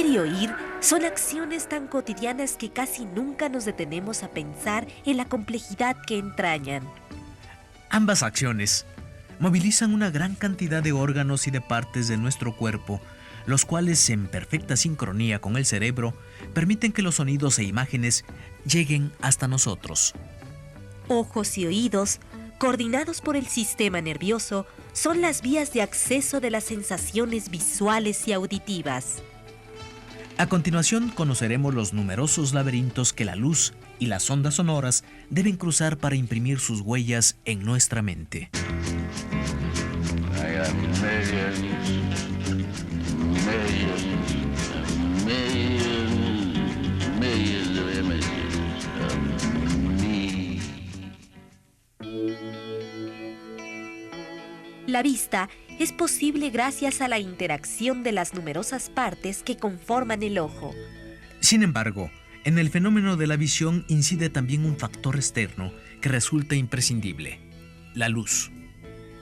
y oír son acciones tan cotidianas que casi nunca nos detenemos a pensar en la complejidad que entrañan. Ambas acciones movilizan una gran cantidad de órganos y de partes de nuestro cuerpo, los cuales, en perfecta sincronía con el cerebro, permiten que los sonidos e imágenes lleguen hasta nosotros. Ojos y oídos, coordinados por el sistema nervioso, son las vías de acceso de las sensaciones visuales y auditivas. A continuación conoceremos los numerosos laberintos que la luz y las ondas sonoras deben cruzar para imprimir sus huellas en nuestra mente. La vista es posible gracias a la interacción de las numerosas partes que conforman el ojo. Sin embargo, en el fenómeno de la visión incide también un factor externo que resulta imprescindible: la luz.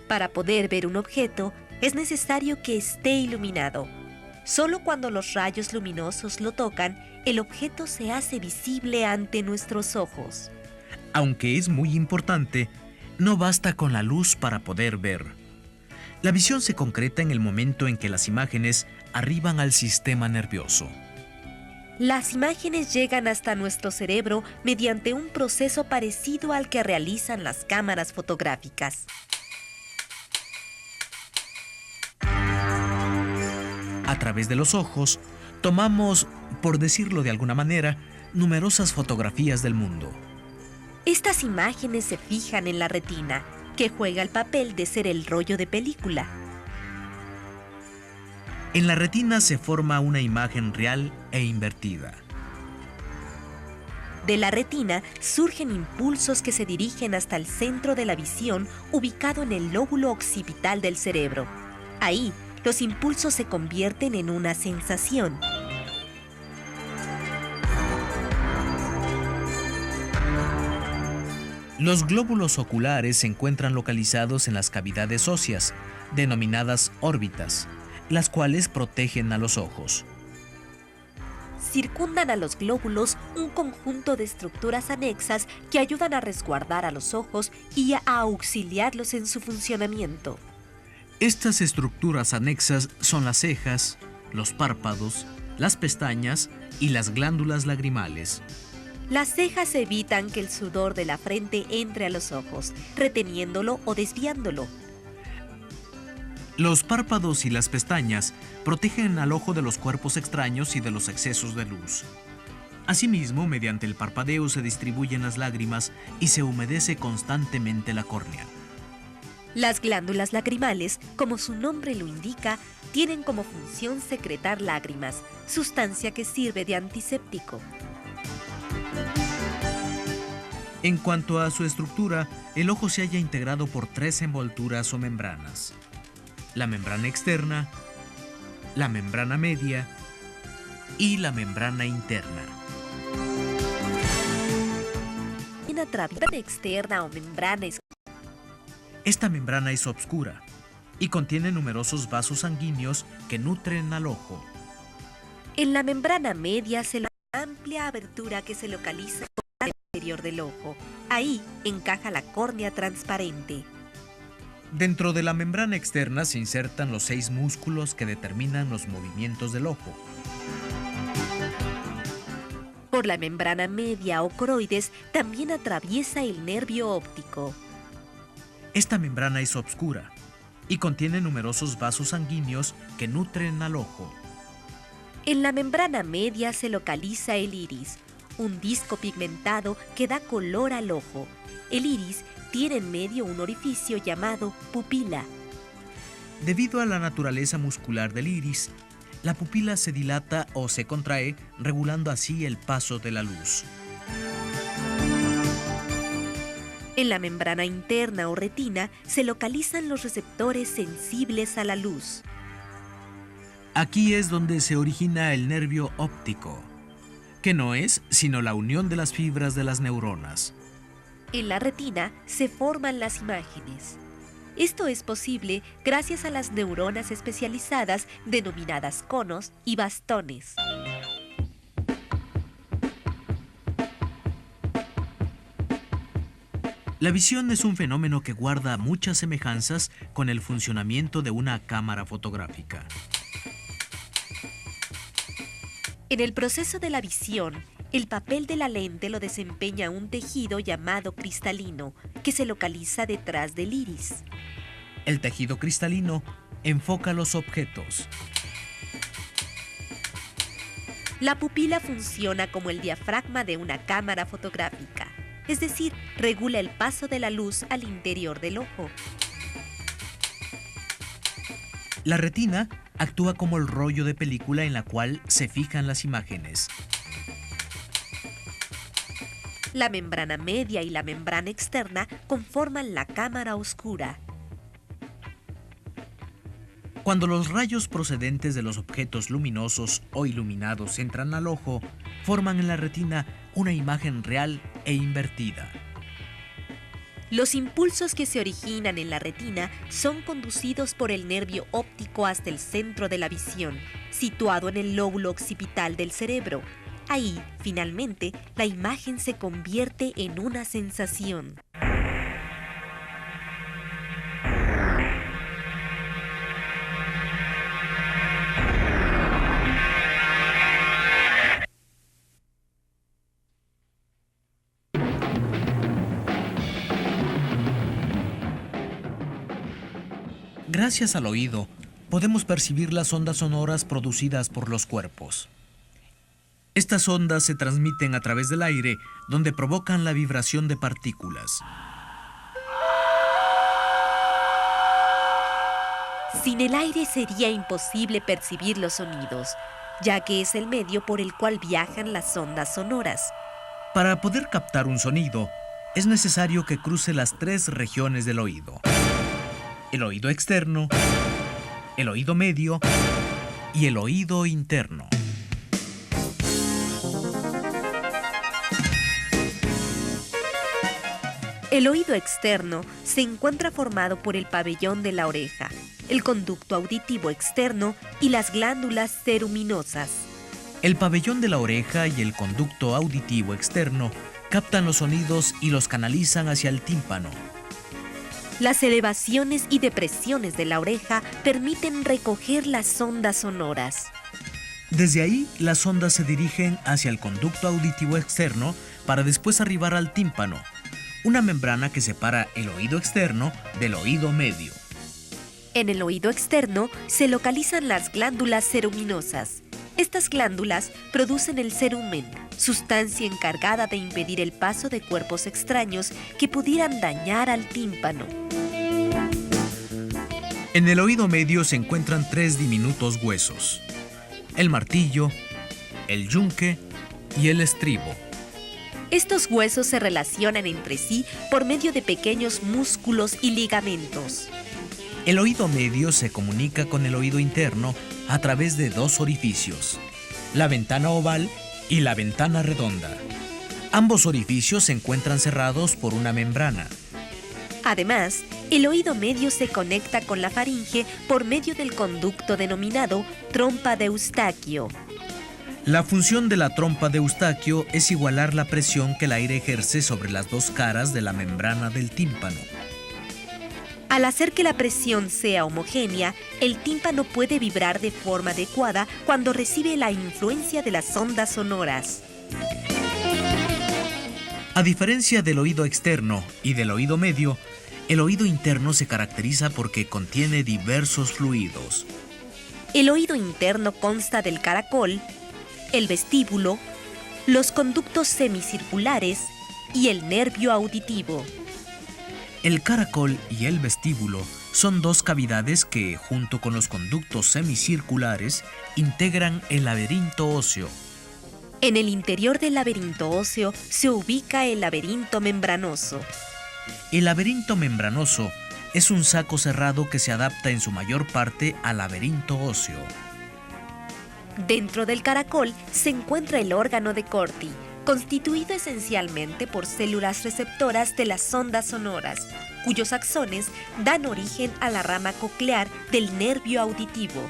Para poder ver un objeto, es necesario que esté iluminado. Solo cuando los rayos luminosos lo tocan, el objeto se hace visible ante nuestros ojos. Aunque es muy importante, no basta con la luz para poder ver. La visión se concreta en el momento en que las imágenes arriban al sistema nervioso. Las imágenes llegan hasta nuestro cerebro mediante un proceso parecido al que realizan las cámaras fotográficas. A través de los ojos, tomamos, por decirlo de alguna manera, numerosas fotografías del mundo. Estas imágenes se fijan en la retina, que juega el papel de ser el rollo de película. En la retina se forma una imagen real e invertida. De la retina surgen impulsos que se dirigen hasta el centro de la visión, ubicado en el lóbulo occipital del cerebro. Ahí, los impulsos se convierten en una sensación. Los glóbulos oculares se encuentran localizados en las cavidades óseas, denominadas órbitas, las cuales protegen a los ojos. Circundan a los glóbulos un conjunto de estructuras anexas que ayudan a resguardar a los ojos y a auxiliarlos en su funcionamiento. Estas estructuras anexas son las cejas, los párpados, las pestañas y las glándulas lagrimales. Las cejas evitan que el sudor de la frente entre a los ojos, reteniéndolo o desviándolo. Los párpados y las pestañas protegen al ojo de los cuerpos extraños y de los excesos de luz. Asimismo, mediante el parpadeo se distribuyen las lágrimas y se humedece constantemente la córnea. Las glándulas lagrimales, como su nombre lo indica, tienen como función secretar lágrimas, sustancia que sirve de antiséptico. En cuanto a su estructura, el ojo se halla integrado por 3 envolturas o membranas: la membrana externa, la membrana media y la membrana interna. Una membrana externa o membrana es... Esta membrana es obscura y contiene numerosos vasos sanguíneos que nutren al ojo. En la membrana media se logra una amplia abertura que se localiza en el interior del ojo. Ahí encaja la córnea transparente. Dentro de la membrana externa se insertan los 6 músculos que determinan los movimientos del ojo. Por la membrana media o coroides también atraviesa el nervio óptico. Esta membrana es obscura y contiene numerosos vasos sanguíneos que nutren al ojo. En la membrana media se localiza el iris, un disco pigmentado que da color al ojo. El iris tiene en medio un orificio llamado pupila. Debido a la naturaleza muscular del iris, la pupila se dilata o se contrae, regulando así el paso de la luz. En la membrana interna o retina se localizan los receptores sensibles a la luz. Aquí es donde se origina el nervio óptico, que no es sino la unión de las fibras de las neuronas. En la retina se forman las imágenes. Esto es posible gracias a las neuronas especializadas denominadas conos y bastones. La visión es un fenómeno que guarda muchas semejanzas con el funcionamiento de una cámara fotográfica. En el proceso de la visión, el papel de la lente lo desempeña un tejido llamado cristalino, que se localiza detrás del iris. El tejido cristalino enfoca los objetos. La pupila funciona como el diafragma de una cámara fotográfica, es decir, regula el paso de la luz al interior del ojo. La retina actúa como el rollo de película en la cual se fijan las imágenes. La membrana media y la membrana externa conforman la cámara oscura. Cuando los rayos procedentes de los objetos luminosos o iluminados entran al ojo, forman en la retina una imagen real e invertida. Los impulsos que se originan en la retina son conducidos por el nervio óptico hasta el centro de la visión, situado en el lóbulo occipital del cerebro. Ahí, finalmente, la imagen se convierte en una sensación. Gracias al oído, podemos percibir las ondas sonoras producidas por los cuerpos. Estas ondas se transmiten a través del aire, donde provocan la vibración de partículas. Sin el aire sería imposible percibir los sonidos, ya que es el medio por el cual viajan las ondas sonoras. Para poder captar un sonido, es necesario que cruce las tres regiones del oído: el oído externo, el oído medio y el oído interno. El oído externo se encuentra formado por el pabellón de la oreja, el conducto auditivo externo y las glándulas ceruminosas. El pabellón de la oreja y el conducto auditivo externo captan los sonidos y los canalizan hacia el tímpano. Las elevaciones y depresiones de la oreja permiten recoger las ondas sonoras. Desde ahí, las ondas se dirigen hacia el conducto auditivo externo para después arribar al tímpano, una membrana que separa el oído externo del oído medio. En el oído externo se localizan las glándulas ceruminosas. Estas glándulas producen el cerumen, sustancia encargada de impedir el paso de cuerpos extraños que pudieran dañar al tímpano. En el oído medio se encuentran tres diminutos huesos: el martillo, el yunque y el estribo. Estos huesos se relacionan entre sí por medio de pequeños músculos y ligamentos. El oído medio se comunica con el oído interno a través de dos orificios: la ventana oval y la ventana redonda. Ambos orificios se encuentran cerrados por una membrana. Además, el oído medio se conecta con la faringe por medio del conducto denominado trompa de Eustaquio. La función de la trompa de Eustaquio es igualar la presión que el aire ejerce sobre las dos caras de la membrana del tímpano. Al hacer que la presión sea homogénea, el tímpano puede vibrar de forma adecuada cuando recibe la influencia de las ondas sonoras. A diferencia del oído externo y del oído medio, el oído interno se caracteriza porque contiene diversos fluidos. El oído interno consta del caracol, el vestíbulo, los conductos semicirculares y el nervio auditivo. El caracol y el vestíbulo son dos cavidades que, junto con los conductos semicirculares, integran el laberinto óseo. En el interior del laberinto óseo se ubica el laberinto membranoso. El laberinto membranoso es un saco cerrado que se adapta en su mayor parte al laberinto óseo. Dentro del caracol se encuentra el órgano de Corti, constituido esencialmente por células receptoras de las ondas sonoras, cuyos axones dan origen a la rama coclear del nervio auditivo.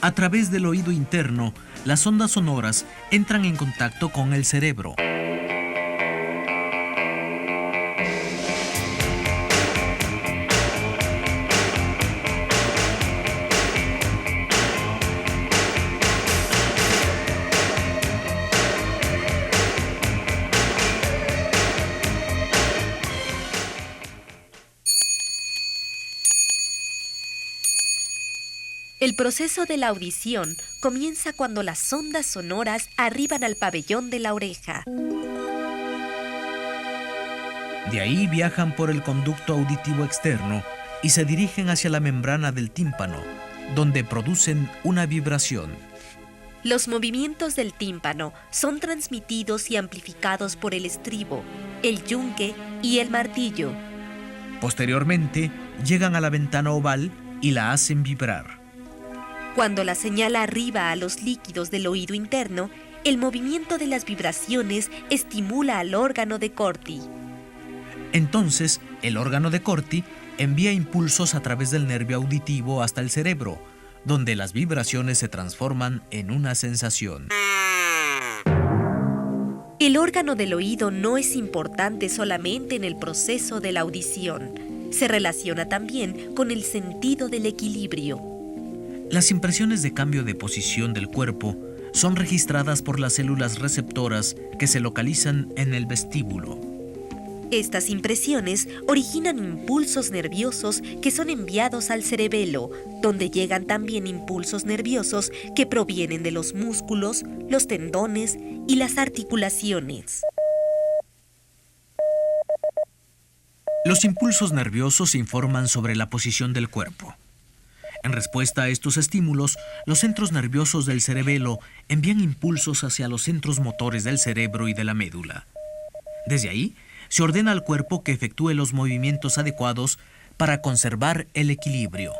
A través del oído interno, las ondas sonoras entran en contacto con el cerebro. El proceso de la audición comienza cuando las ondas sonoras arriban al pabellón de la oreja. De ahí viajan por el conducto auditivo externo y se dirigen hacia la membrana del tímpano, donde producen una vibración. Los movimientos del tímpano son transmitidos y amplificados por el estribo, el yunque y el martillo. Posteriormente, llegan a la ventana oval y la hacen vibrar. Cuando la señal arriba a los líquidos del oído interno, el movimiento de las vibraciones estimula al órgano de Corti. Entonces, el órgano de Corti envía impulsos a través del nervio auditivo hasta el cerebro, donde las vibraciones se transforman en una sensación. El órgano del oído no es importante solamente en el proceso de la audición. Se relaciona también con el sentido del equilibrio. Las impresiones de cambio de posición del cuerpo son registradas por las células receptoras que se localizan en el vestíbulo. Estas impresiones originan impulsos nerviosos que son enviados al cerebelo, donde llegan también impulsos nerviosos que provienen de los músculos, los tendones y las articulaciones. Los impulsos nerviosos informan sobre la posición del cuerpo. En respuesta a estos estímulos, los centros nerviosos del cerebelo envían impulsos hacia los centros motores del cerebro y de la médula. Desde ahí, se ordena al cuerpo que efectúe los movimientos adecuados para conservar el equilibrio.